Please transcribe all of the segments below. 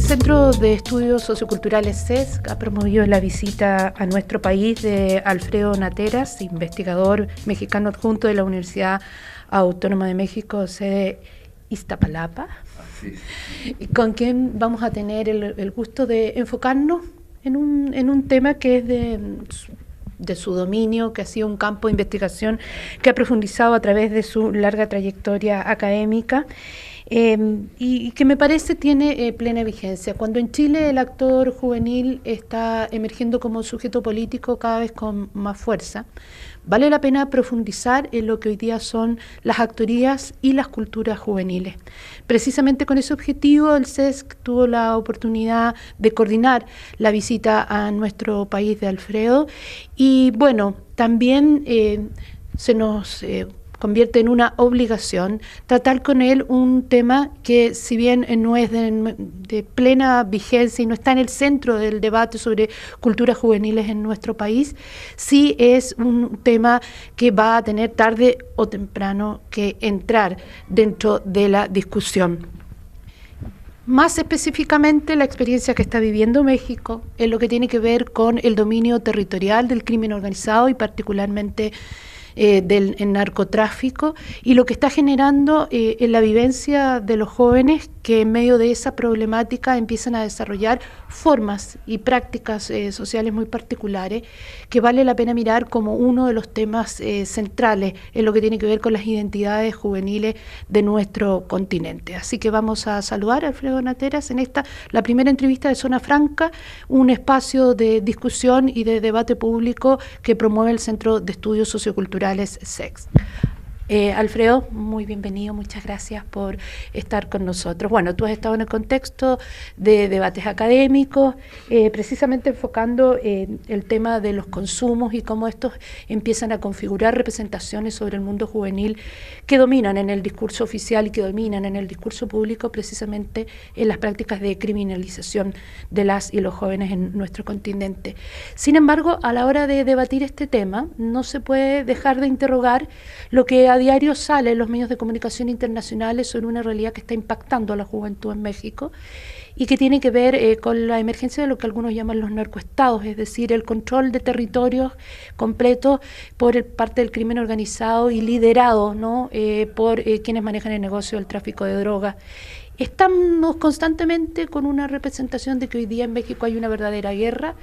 Centro de Estudios Socioculturales CESC ha promovido la visita a nuestro país de Alfredo Nateras, investigador mexicano adjunto de la Universidad Autónoma de México, sede Iztapalapa, con quien vamos a tener el gusto de enfocarnos en un tema que es de su dominio, que ha sido un campo de investigación que ha profundizado a través de su larga trayectoria académica. Y que me parece tiene plena vigencia. Cuando en Chile el actor juvenil está emergiendo como sujeto político cada vez con más fuerza, vale la pena profundizar en lo que hoy día son las actorías y las culturas juveniles. Precisamente con ese objetivo, el CESC tuvo la oportunidad de coordinar la visita a nuestro país de Alfredo y bueno, también se nos convierte en una obligación tratar con él un tema que, si bien no es de plena vigencia y no está en el centro del debate sobre culturas juveniles en nuestro país, sí es un tema que va a tener tarde o temprano que entrar dentro de la discusión. Más específicamente, la experiencia que está viviendo México en lo que tiene que ver con el dominio territorial del crimen organizado y particularmente del narcotráfico, y lo que está generando en la vivencia de los jóvenes que en medio de esa problemática empiezan a desarrollar formas y prácticas sociales muy particulares que vale la pena mirar como uno de los temas centrales en lo que tiene que ver con las identidades juveniles de nuestro continente. Así que vamos a saludar a Alfredo Nateras en la primera entrevista de Zona Franca, un espacio de discusión y de debate público que promueve el Centro de Estudios Socioculturales CESC. Alfredo, muy bienvenido, muchas gracias por estar con nosotros. Bueno, tú has estado en el contexto de debates académicos, precisamente enfocando el tema de los consumos y cómo estos empiezan a configurar representaciones sobre el mundo juvenil que dominan en el discurso oficial y que dominan en el discurso público, precisamente en las prácticas de criminalización de las y los jóvenes en nuestro continente. Sin embargo, a la hora de debatir este tema, no se puede dejar de interrogar lo que a diario sale en los medios de comunicación internacionales sobre una realidad que está impactando a la juventud en México y que tiene que ver con la emergencia de lo que algunos llaman los narcoestados, es decir, el control de territorios completos por parte del crimen organizado y liderado, ¿no?, por quienes manejan el negocio del tráfico de drogas. Estamos constantemente con una representación de que hoy día en México hay una verdadera guerra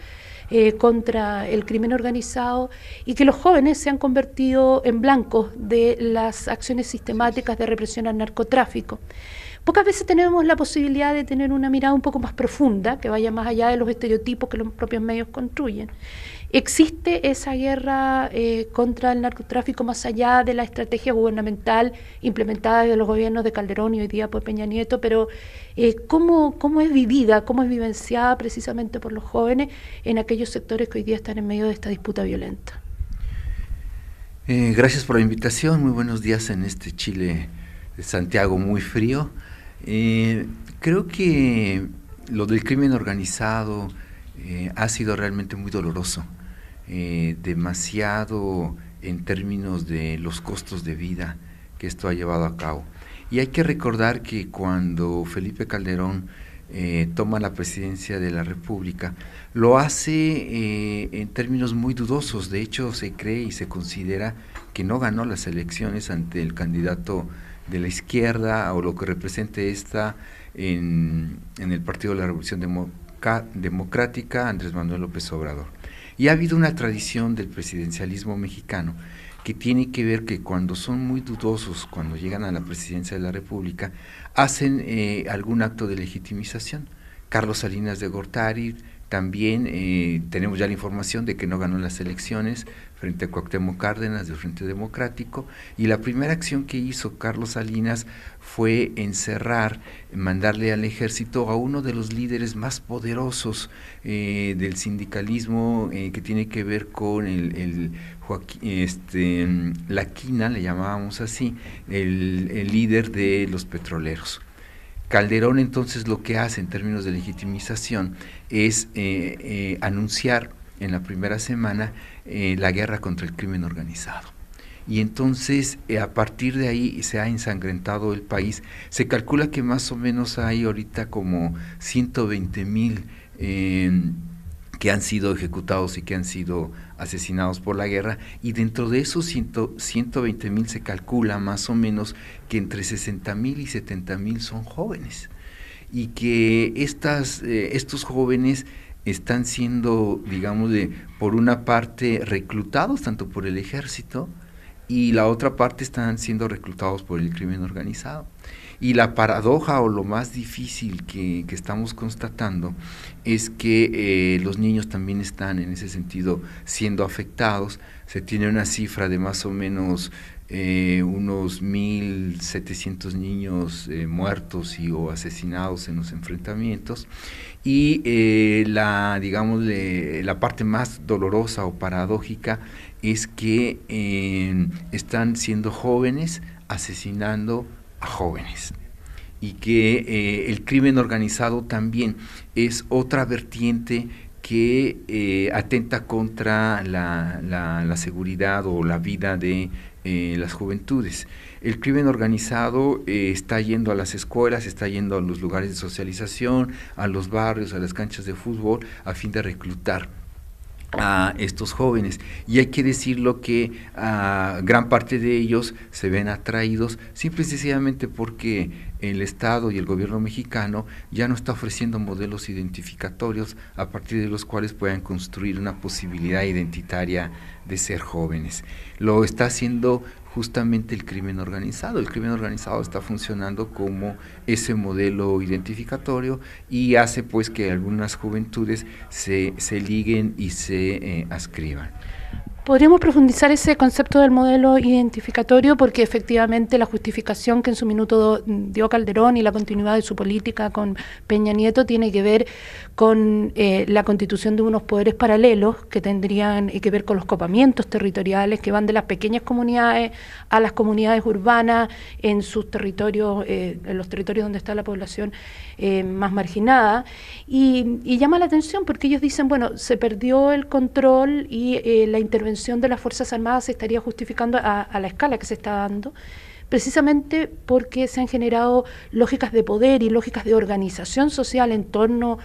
contra el crimen organizado y que los jóvenes se han convertido en blancos de las acciones sistemáticas de represión al narcotráfico. Pocas veces tenemos la posibilidad de tener una mirada un poco más profunda, que vaya más allá de los estereotipos que los propios medios construyen. ¿Existe esa guerra contra el narcotráfico más allá de la estrategia gubernamental implementada desde los gobiernos de Calderón y hoy día por Peña Nieto? Pero ¿cómo es vivida, cómo es vivenciada precisamente por los jóvenes en aquellos sectores que hoy día están en medio de esta disputa violenta? Gracias por la invitación, muy buenos días en este Chile de Santiago muy frío. Creo que lo del crimen organizado ha sido realmente muy doloroso, demasiado en términos de los costos de vida que esto ha llevado a cabo. Y hay que recordar que cuando Felipe Calderón toma la presidencia de la República, lo hace en términos muy dudosos. De hecho, se cree y se considera que no ganó las elecciones ante el candidato de la izquierda o lo que represente esta en el Partido de la Revolución Democrática, Andrés Manuel López Obrador. Y ha habido una tradición del presidencialismo mexicano que tiene que ver que cuando son muy dudosos, cuando llegan a la presidencia de la República, hacen algún acto de legitimización. Carlos Salinas de Gortari también, tenemos ya la información de que no ganó las elecciones frente a Cuauhtémoc Cárdenas del Frente Democrático, y la primera acción que hizo Carlos Salinas fue encerrar, mandarle al ejército a uno de los líderes más poderosos del sindicalismo, que tiene que ver con la quina, le llamábamos así, el líder de los petroleros. Calderón entonces lo que hace en términos de legitimización es anunciar en la primera semana la guerra contra el crimen organizado. y entonces a partir de ahí se ha ensangrentado el país. Se calcula que más o menos hay ahorita como 120,000 que han sido ejecutados y que han sido asesinados por la guerra, y dentro de esos 120,000 se calcula más o menos que entre 60,000 y 70,000 son jóvenes, y que estos jóvenes están siendo, digamos, por una parte reclutados tanto por el ejército, y la otra parte están siendo reclutados por el crimen organizado. Y la paradoja o lo más difícil que estamos constatando es que los niños también están en ese sentido siendo afectados. Se tiene una cifra de más o menos unos 1,700 niños muertos o asesinados en los enfrentamientos, y la parte más dolorosa o paradójica es que están siendo jóvenes asesinando a jóvenes, y que el crimen organizado también es otra vertiente que atenta contra la seguridad o la vida de las juventudes. El crimen organizado está yendo a las escuelas, está yendo a los lugares de socialización, a los barrios, a las canchas de fútbol, a fin de reclutar a estos jóvenes, y hay que decirlo que gran parte de ellos se ven atraídos simple y sencillamente porque el Estado y el gobierno mexicano ya no está ofreciendo modelos identificatorios a partir de los cuales puedan construir una posibilidad identitaria de ser jóvenes. Lo está haciendo justamente el crimen organizado. El crimen organizado está funcionando como ese modelo identificatorio, y hace pues que algunas juventudes se liguen y se adscriban. Podríamos profundizar ese concepto del modelo identificatorio, porque efectivamente la justificación que en su minuto dio Calderón y la continuidad de su política con Peña Nieto tiene que ver con la constitución de unos poderes paralelos que tendrían que ver con los copamientos territoriales que van de las pequeñas comunidades a las comunidades urbanas en sus territorios, en los territorios donde está la población más marginada, y llama la atención porque ellos dicen, bueno, se perdió el control y la intervención de las Fuerzas Armadas se estaría justificando a la escala que se está dando, precisamente porque se han generado lógicas de poder y lógicas de organización social en torno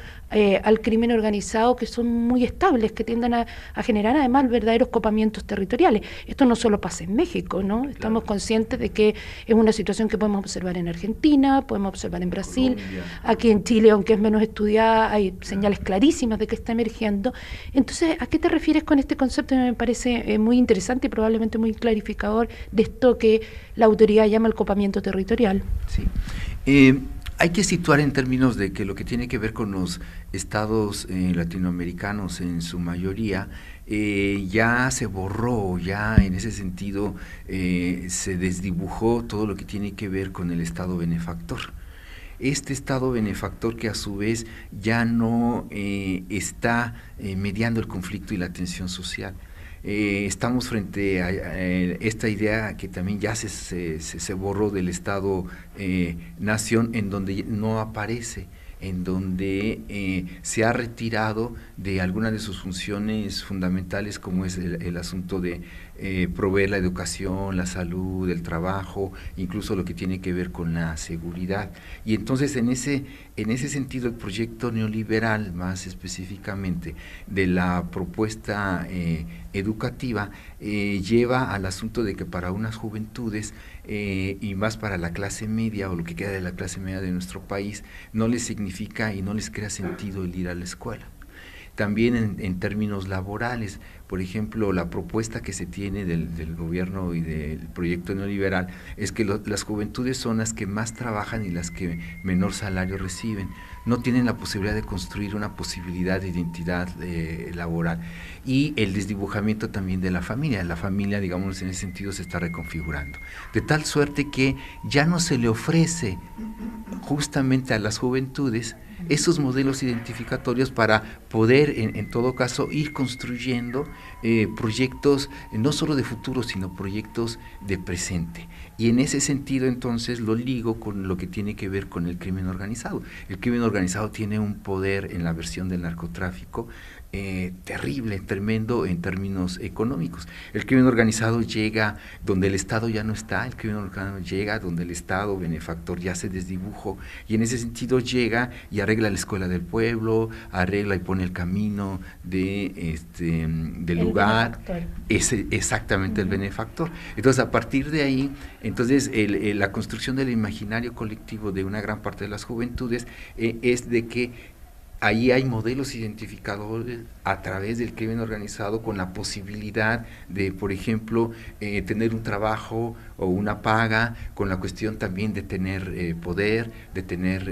al crimen organizado que son muy estables, que tienden a generar además verdaderos copamientos territoriales. Esto no solo pasa en México, ¿no? Claro. Estamos conscientes de que es una situación que podemos observar en Argentina, podemos observar en Brasil, Colombia. Aquí en Chile, aunque es menos estudiada, hay señales clarísimas de que está emergiendo. Entonces, ¿a qué te refieres con este concepto? Me parece muy interesante y probablemente muy clarificador de esto que la autoridad llama el copamiento territorial. Sí. Hay que situar en términos de que lo que tiene que ver con los estados latinoamericanos en su mayoría ya se borró, ya en ese sentido se desdibujó todo lo que tiene que ver con el estado benefactor. Este estado benefactor que a su vez ya no está mediando el conflicto y la tensión social. Estamos frente a esta idea que también ya se borró del Estado-nación, en donde no aparece, en donde se ha retirado de algunas de sus funciones fundamentales, como es el asunto de proveer la educación, la salud, el trabajo, incluso lo que tiene que ver con la seguridad. Y entonces en ese sentido el proyecto neoliberal, más específicamente de la propuesta educativa, lleva al asunto de que para unas juventudes y más para la clase media o lo que queda de la clase media de nuestro país, no les significa y no les crea sentido el ir a la escuela. También en términos laborales, por ejemplo, la propuesta que se tiene del gobierno y del proyecto neoliberal es que las juventudes son las que más trabajan y las que menor salario reciben. No tienen la posibilidad de construir una posibilidad de identidad laboral. Y el desdibujamiento también de la familia. La familia, digamos, en ese sentido se está reconfigurando. De tal suerte que ya no se le ofrece justamente a las juventudes esos modelos identificatorios para poder, en todo caso, ir construyendo proyectos no solo de futuro, sino proyectos de presente. Y en ese sentido, entonces, lo ligo con lo que tiene que ver con el crimen organizado. El crimen organizado tiene un poder en la versión del narcotráfico terrible, tremendo en términos económicos. El crimen organizado llega donde el Estado ya no está, el crimen organizado llega donde el Estado benefactor ya se desdibujó, y en ese sentido llega y arregla la escuela del pueblo, arregla y pone el camino del lugar, exactamente el benefactor. Entonces, a partir de ahí, entonces la construcción del imaginario colectivo de una gran parte de las juventudes es de que ahí hay modelos identificadores a través del crimen organizado, con la posibilidad de, por ejemplo, tener un trabajo o una paga, con la cuestión también de tener poder, de tener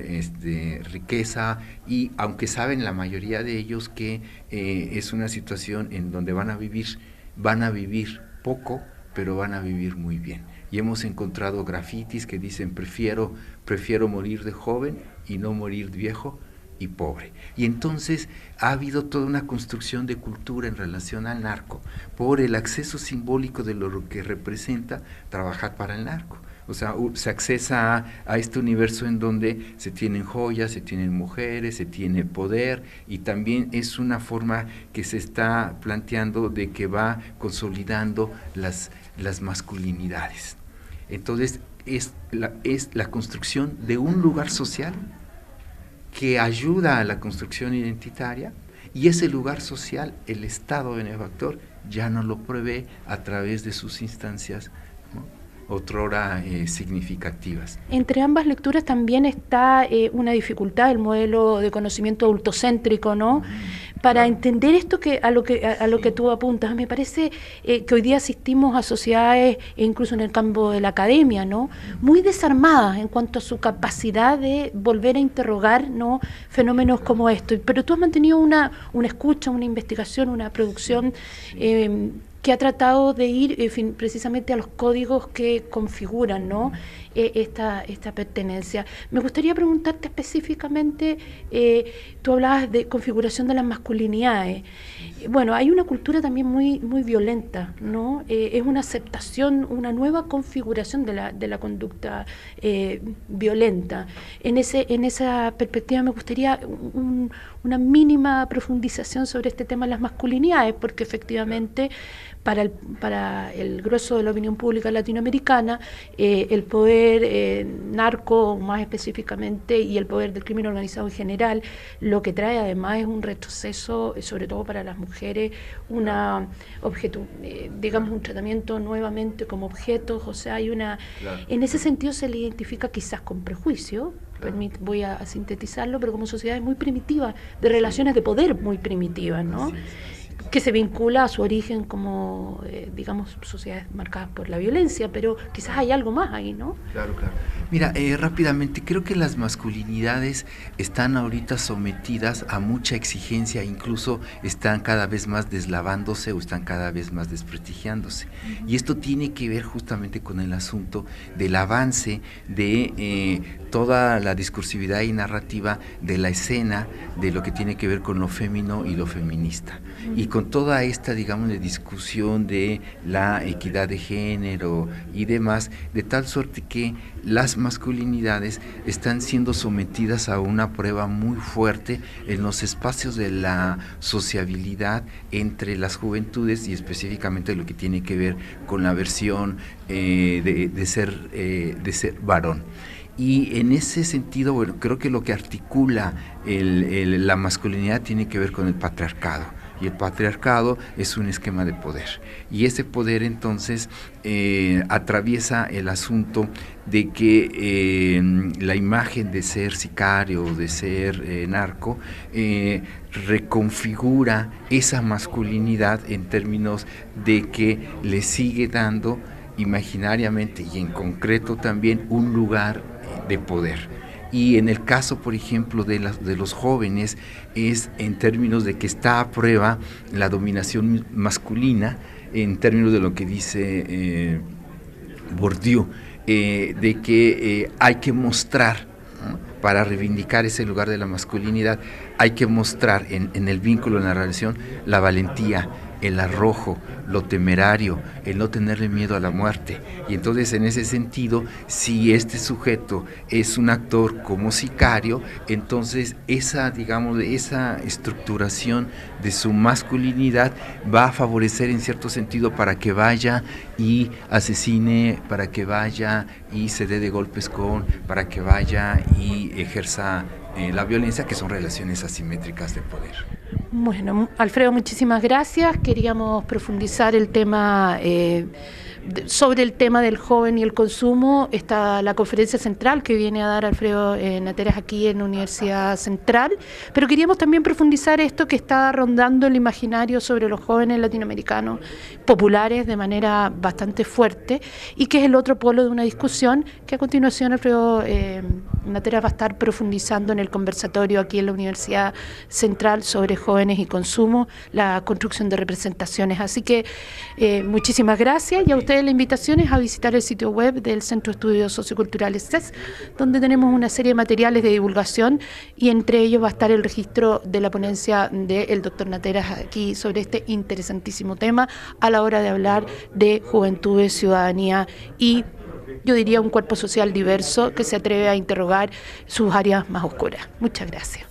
riqueza, y aunque saben la mayoría de ellos que es una situación en donde van a vivir poco, pero van a vivir muy bien. Y hemos encontrado grafitis que dicen: prefiero morir de joven y no morir viejo y pobre. Y entonces ha habido toda una construcción de cultura en relación al narco, por el acceso simbólico de lo que representa trabajar para el narco. O sea, se accesa a este universo en donde se tienen joyas, se tienen mujeres, se tiene poder, y también es una forma que se está planteando de que va consolidando las masculinidades. Entonces es la construcción de un lugar social que ayuda a la construcción identitaria, y ese lugar social el Estado benefactor ya no lo prevé a través de sus instancias, ¿no?, otrora significativas. Entre ambas lecturas también está una dificultad del modelo de conocimiento adultocéntrico, ¿no? Para entender esto a lo que tú apuntas. Me parece que hoy día asistimos a sociedades, incluso en el campo de la academia, ¿no?, muy desarmadas en cuanto a su capacidad de volver a interrogar, ¿no?, fenómenos como estos. Pero tú has mantenido una escucha, una investigación, una producción que ha tratado de ir precisamente a los códigos que configuran, ¿no?, esta pertenencia. Me gustaría preguntarte específicamente, tú hablabas de configuración de las masculinidades. Bueno, hay una cultura también muy violenta, ¿no? Es una aceptación, una nueva configuración de la conducta violenta. En esa perspectiva me gustaría una mínima profundización sobre este tema de las masculinidades, porque efectivamente para el grueso de la opinión pública latinoamericana, el poder narco más específicamente, y el poder del crimen organizado en general, lo que trae además es un retroceso, sobre todo para las mujeres, digamos, un tratamiento nuevamente como objetos. O sea, en ese sentido se le identifica quizás con prejuicio. Voy a sintetizarlo, pero como sociedades muy primitivas, de relaciones de poder muy primitivas, ¿no?, que se vincula a su origen como, digamos, sociedades marcadas por la violencia, pero quizás hay algo más ahí, ¿no? Claro. Mira, rápidamente, creo que las masculinidades están ahorita sometidas a mucha exigencia, incluso están cada vez más deslavándose o están cada vez más desprestigiándose. Y esto tiene que ver justamente con el asunto del avance de toda la discursividad y narrativa de la escena, de lo que tiene que ver con lo femenino y lo feminista. Y con toda esta, digamos, de discusión de la equidad de género y demás, de tal suerte que las masculinidades están siendo sometidas a una prueba muy fuerte en los espacios de la sociabilidad entre las juventudes, y específicamente lo que tiene que ver con la versión de ser varón. Y en ese sentido, bueno, creo que lo que articula la masculinidad tiene que ver con el patriarcado. Y el patriarcado es un esquema de poder. Y ese poder entonces atraviesa el asunto de que la imagen de ser sicario, de ser narco, reconfigura esa masculinidad en términos de que le sigue dando imaginariamente y en concreto también un lugar de poder. Y en el caso, por ejemplo, de los jóvenes, es en términos de que está a prueba la dominación masculina, en términos de lo que dice Bourdieu, de que hay que mostrar, ¿no?, para reivindicar ese lugar de la masculinidad, hay que mostrar en el vínculo, en la relación, la valentía, el arrojo, lo temerario, el no tenerle miedo a la muerte. Y entonces, en ese sentido, si este sujeto es un actor como sicario, entonces esa, digamos, esa estructuración de su masculinidad va a favorecer en cierto sentido para que vaya y asesine, para que vaya y se dé de golpes para que vaya y ejerza la violencia, que son relaciones asimétricas de poder. Bueno, Alfredo, muchísimas gracias. Queríamos profundizar el tema sobre el tema del joven y el consumo. Está la conferencia central que viene a dar Alfredo Nateras aquí en la Universidad Central, pero queríamos también profundizar esto que está rondando el imaginario sobre los jóvenes latinoamericanos populares de manera bastante fuerte, y que es el otro polo de una discusión que a continuación Alfredo Nateras va a estar profundizando en el conversatorio aquí en la Universidad Central sobre jóvenes y consumo, la construcción de representaciones. Así que muchísimas gracias, y a ustedes la invitación es a visitar el sitio web del Centro de Estudios Socioculturales CES, donde tenemos una serie de materiales de divulgación, y entre ellos va a estar el registro de la ponencia del doctor Nateras aquí sobre este interesantísimo tema a la hora de hablar de juventudes, ciudadanía y, yo diría, un cuerpo social diverso que se atreve a interrogar sus áreas más oscuras. Muchas gracias.